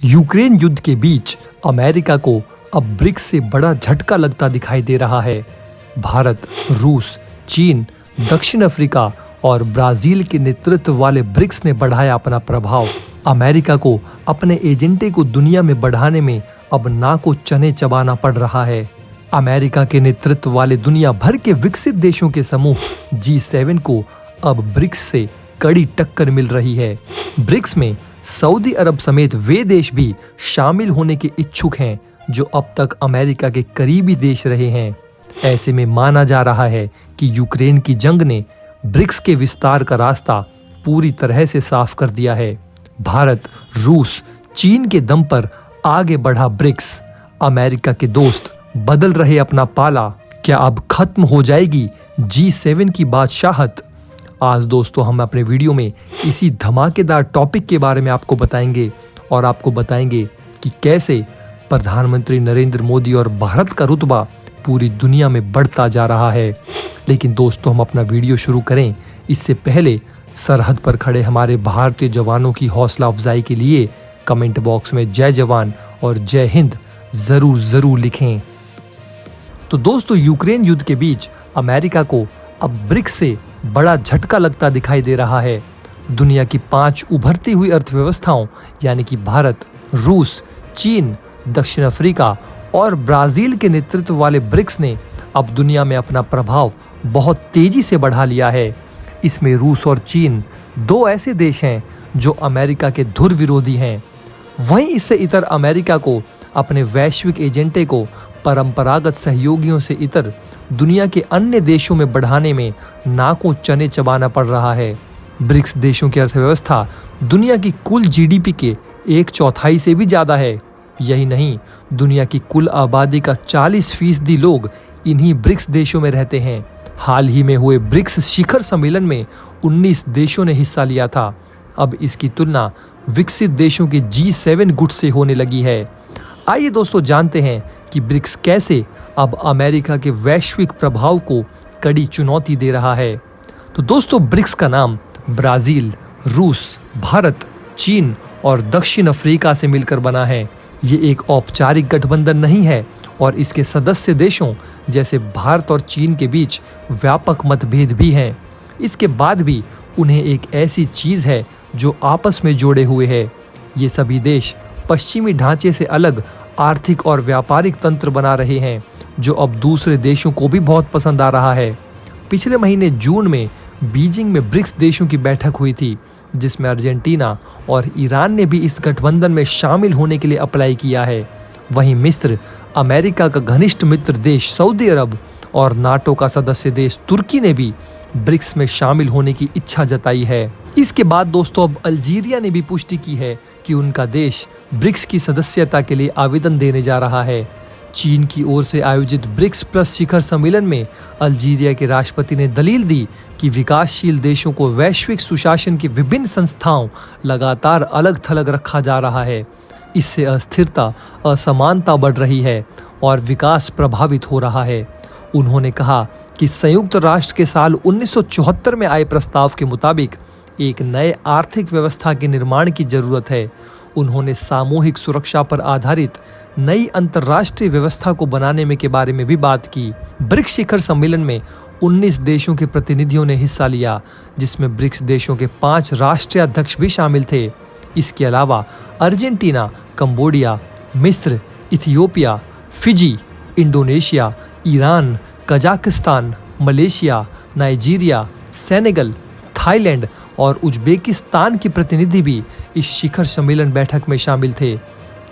Ukraine युद्ध के बीच America को अब ब्रिक्स से बड़ा झटका लगता दिखाई दे रहा है। भारत, रूस, चीन, दक्षिण अफ्रीका और ब्राजील के नेतृत्व वाले ब्रिक्स ने बढ़ाया अपना प्रभाव। अमेरिका को अपने एजेंडे को दुनिया में बढ़ाने में अब ना को चने चबाना पड़ रहा है। अमेरिका के नेतृत्व वाले दुनिया भर के विकसित देशों के समूह G7 को अब ब्रिक्स से कड़ी टक्कर मिल रही है। ब्रिक्स में सऊदी अरब समेत वे देश भी शामिल होने के इच्छुक हैं जो अब तक अमेरिका के करीबी देश रहे हैं। ऐसे में माना जा रहा है कि यूक्रेन की जंग ने ब्रिक्स के विस्तार का रास्ता पूरी तरह से साफ कर दिया है। भारत, रूस, चीन के दम पर आगे बढ़ा ब्रिक्स। अमेरिका के दोस्त बदल रहे अपना पाला। क्या अब खत्म हो जाएगी G7 की बादशाहत? आज दोस्तों हम अपने वीडियो में इसी धमाकेदार टॉपिक के बारे में आपको बताएंगे और आपको बताएंगे कि कैसे प्रधानमंत्री नरेंद्र मोदी और भारत का रुतबा पूरी दुनिया में बढ़ता जा रहा है। लेकिन दोस्तों हम अपना वीडियो शुरू करें इससे पहले सरहद पर खड़े हमारे भारतीय जवानों की हौसला अफजाई के लिए कमेंट बॉक्स में जय जवान और जय हिंद जरूर लिखें। तो दोस्तों यूक्रेन युद्ध के बीच अमेरिका को अब ब्रिक्स से बड़ा झटका लगता दिखाई दे रहा है। दुनिया की 5 उभरती हुई अर्थव्यवस्थाओं यानी कि भारत, रूस, चीन, दक्षिण अफ्रीका और ब्राजील के नेतृत्व वाले ब्रिक्स ने अब दुनिया में अपना प्रभाव बहुत तेजी से बढ़ा लिया है। इसमें रूस और चीन 2 ऐसे देश हैं जो अमेरिका के धुर विरोधी हैं। वहीं इससे इतर अमेरिका को अपने वैश्विक एजेंडे को परंपरागत सहयोगियों से इतर दुनिया के अन्य देशों में बढ़ाने में नाकों चने चबाना पड़ रहा है। ब्रिक्स देशों की अर्थव्यवस्था दुनिया की कुल GDP के 1/4 से भी ज्यादा है। यही नहीं, दुनिया की कुल आबादी का 40% लोग इन्हीं ब्रिक्स देशों में रहते हैं। हाल ही में हुए ब्रिक्स शिखर सम्मेलन में 19 देशों ने हिस्सा लिया था। अब इसकी तुलना विकसित देशों के G7 गुट से होने लगी है। आइए दोस्तों जानते हैं कि ब्रिक्स कैसे अब अमेरिका के वैश्विक प्रभाव को कड़ी चुनौती दे रहा है। तो दोस्तों ब्रिक्स का नाम ब्राजील, रूस, भारत, चीन और दक्षिण अफ्रीका से मिलकर बना है। ये एक औपचारिक गठबंधन नहीं है और इसके सदस्य देशों जैसे भारत और चीन के बीच व्यापक मतभेद भी हैं। इसके बाद भी उन्हें एक ऐसी चीज है जो आपस में जोड़े हुए है। ये सभी देश पश्चिमी ढांचे से अलग आर्थिक और व्यापारिक तंत्र बना रहे हैं जो अब दूसरे देशों को भी बहुत पसंद आ रहा है। पिछले महीने जून में बीजिंग में ब्रिक्स देशों की बैठक हुई थी जिसमें अर्जेंटीना और ईरान ने भी इस गठबंधन में शामिल होने के लिए अप्लाई किया है। वहीं मिस्र, अमेरिका का घनिष्ठ मित्र देश सऊदी अरब और नाटो का सदस्य देश तुर्की ने भी ब्रिक्स में शामिल होने की इच्छा जताई है। इसके बाद दोस्तों अब अल्जीरिया ने भी पुष्टि की है कि उनका देश ब्रिक्स की सदस्यता के लिए आवेदन देने जा रहा है। चीन की ओर से आयोजित ब्रिक्स प्लस शिखर सम्मेलन में अल्जीरिया के राष्ट्रपति ने दलील दी कि विकासशील देशों को वैश्विक सुशासन की विभिन्न संस्थाओं लगातार अलग थलग रखा जा रहा है। इससे अस्थिरता, असमानता बढ़ रही है और विकास प्रभावित हो रहा है। उन्होंने कहा कि संयुक्त राष्ट्र के साल 1974 में आए प्रस्ताव के मुताबिक एक नए आर्थिक व्यवस्था के निर्माण की जरूरत है। उन्होंने सामूहिक सुरक्षा पर आधारित नई अंतर्राष्ट्रीय व्यवस्था को बनाने में के बारे में भी बात की। ब्रिक्स शिखर सम्मेलन में 19 देशों के प्रतिनिधियों ने हिस्सा लिया जिसमें ब्रिक्स देशों के 5 राष्ट्रीय अध्यक्ष भी शामिल थे। इसके अलावा अर्जेंटीना, कंबोडिया, मिस्र, Ethiopia, Fiji, Indonesia, Iran, Kazakhstan, Malaysia, Nigeria, Senegal, Thailand और उज्बेकिस्तान के प्रतिनिधि भी इस शिखर सम्मेलन बैठक में शामिल थे।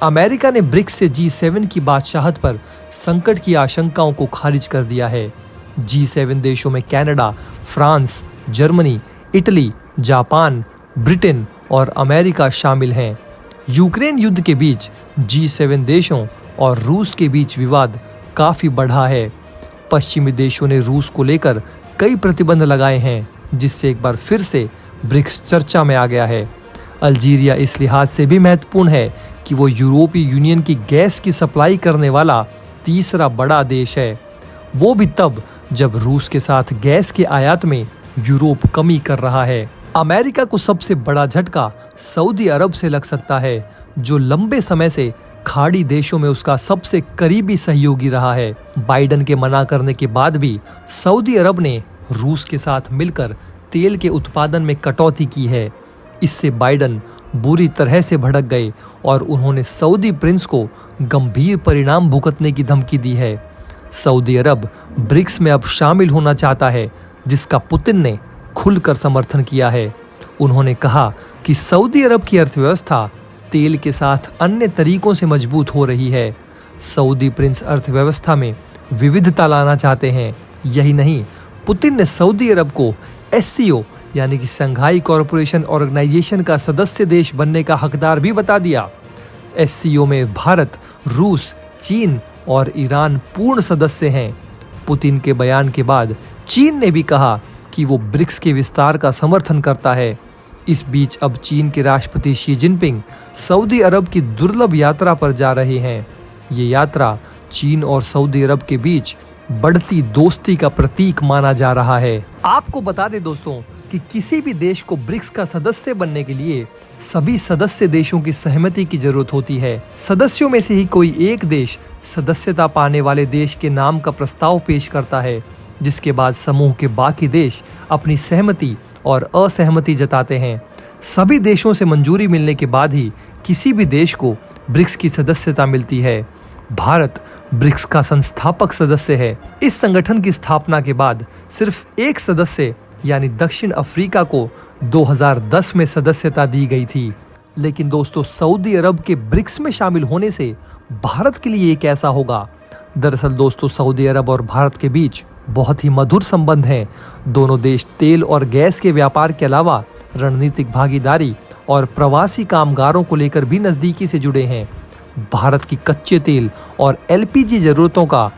अमेरिका ने ब्रिक्स से G7 की बादशाहत पर संकट की आशंकाओं को खारिज कर दिया है। G7 देशों में Canada, France, Germany, Italy, Japan, Britain और अमेरिका शामिल हैं। यूक्रेन युद्ध के बीच G7 देशों और रूस के बीच विवाद काफी बढ़ा है। पश्चिमी देशों ने रूस को लेकर कई प्रतिबंध लगाए हैं जिससे एक बार फिर से ब्रिक्स चर्चा में आ गया है। अल्जीरिया इस लिहाज से भी महत्वपूर्ण है कि वो यूरोपीय यूनियन की गैस की सप्लाई करने वाला तीसरा बड़ा देश है। वो भी तब जब रूस के साथ गैस के आयात में यूरोप कमी कर रहा है। अमेरिका को सबसे बड़ा झटका सऊदी अरब से लग सकता है, जो लंबे समय से खाड़ी देशों में उसका सबसे करीबी सहयोगी रहा है। बाइडन के मना करने के बाद भी सऊदी अरब ने रूस के साथ मिलकर तेल के उत्पादन में कटौती की है। इससे बाइडन बुरी तरह से भड़क गए और उन्होंने सऊदी प्रिंस को गंभीर परिणाम भुगतने की धमकी दी है। सऊदी अरब ब्रिक्स में अब शामिल होना चाहता है, जिसका पुतिन ने खुलकर समर्थन किया है। उन्होंने कहा कि सऊदी अरब की अर्थव्यवस्था तेल के साथ अन्य तरीकों से मजबूत हो रही है। सऊदी प्रिंस अर्थव्यवस्था में विविधता लाना चाहते हैं। यही नहीं, पुतिन ने सऊदी अरब को SCO यानी कि शंघाई कॉरपोरेशन ऑर्गेनाइजेशन का सदस्य देश बनने का हकदार भी बता दिया। SCO में भारत, रूस, चीन और ईरान पूर्ण सदस्य हैं। पुतिन के बयान के बाद चीन ने भी कहा कि वो ब्रिक्स के विस्तार का समर्थन करता है। इस बीच अब चीन के राष्ट्रपति शी जिनपिंग सऊदी अरब की दुर्लभ यात्रा पर जा रहे हैं। ये यात्रा चीन और सऊदी अरब के बीच बढ़ती दोस्ती का प्रतीक माना जा रहा है। आपको बता दें दोस्तों कि किसी भी देश को ब्रिक्स का सदस्य बनने के लिए सभी सदस्य देशों की सहमति की जरूरत होती है। सदस्यों में से ही कोई एक देश सदस्यता पाने वाले देश के नाम का प्रस्ताव पेश करता है, जिसके बाद समूह के बाकी देश अपनी सहमति और असहमति जताते हैं। सभी देशों से मंजूरी मिलने के बाद ही किसी भी देश को ब्रिक्स की सदस्यता मिलती है। भारत ब्रिक्स का संस्थापक सदस्य है। इस संगठन की स्थापना के बाद सिर्फ एक सदस्य यानी दक्षिण अफ्रीका को 2010 में सदस्यता दी गई थी। लेकिन दोस्तों, सऊदी अरब के ब्रिक्स में शामिल होने से भारत के लिए कैसा होगा? दरअसल दोस्तों, सऊदी अरब और भारत के बीच बहुत ही मधुर संबंध हैं। दोनों देश तेल और गैस के व्यापार के अलावा रणनीतिक भागीदारी और प्रवासी कामगारों को लेकर भी नजदीकी से जुड़े हैं। भारत की कच्चे तेल और LPG जरूरतों का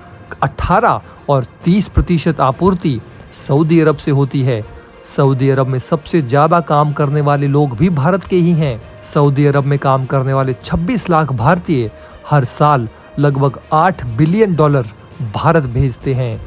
18 और 30% आपूर्ति सऊदी अरब से होती है। सऊदी अरब में सबसे ज्यादा काम करने वाले लोग भी भारत के ही हैं। सऊदी अरब में काम करने वाले 26 लाख भारतीय हर साल लगभग $8 बिलियन भारत भेजते हैं।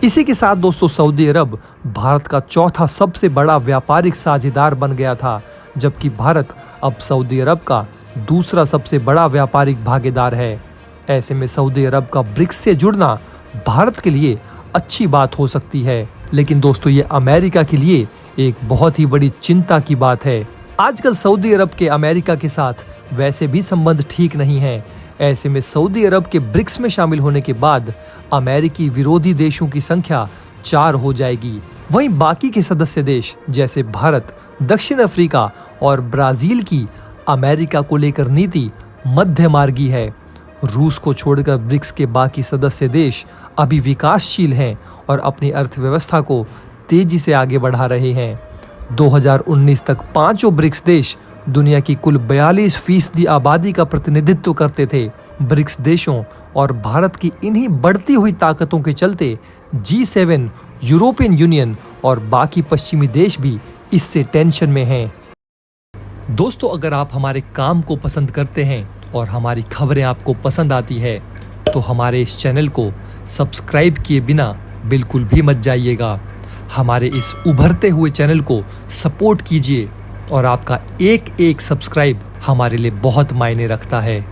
इसी के साथ दोस्तों, सऊदी अरब भारत का चौथा सबसे बड़ा व्यापारिक साझेदार बन गया था, जबकि भारत अब सऊदी अरब का दूसरा सबसे बड़ा व्यापारिक भागीदार है। ऐसे में सऊदी अरब का ब्रिक्स से जुड़ना भारत के लिए अच्छी बात हो सकती है। लेकिन दोस्तों, ये अमेरिका के लिए एक बहुत ही बड़ी चिंता की बात है। आजकल सऊदी अरब के अमेरिका के साथ वैसे भी संबंध ठीक नहीं है। ऐसे में सऊदी अरब के ब्रिक्स में शामिल होने के बाद अमेरिकी विरोधी देशों की संख्या 4 हो जाएगी। वहीं बाकी के सदस्य देश जैसे भारत, दक्षिण अफ्रीका और ब्राजील की अमेरिका को लेकर नीति मध्यमार्गी है। रूस को छोड़कर ब्रिक्स के बाकी सदस्य देश अभी विकासशील हैं और अपनी अर्थव्यवस्था को तेजी से आगे बढ़ा रहे हैं। 2019 तक पांचों ब्रिक्स देश दुनिया की कुल 42% आबादी का प्रतिनिधित्व करते थे। ब्रिक्स देशों और भारत की इन्हीं बढ़ती हुई ताकतों के चलते G7, यूरोपियन यूनियन और बाकी पश्चिमी देश भी इससे टेंशन में हैं। दोस्तों, अगर आप हमारे काम को पसंद करते हैं और हमारी खबरें आपको पसंद आती है तो हमारे इस चैनल को सब्सक्राइब किए बिना बिल्कुल भी मत जाइएगा। हमारे इस उभरते हुए चैनल को सपोर्ट कीजिए और आपका एक एक सब्सक्राइब हमारे लिए बहुत मायने रखता है।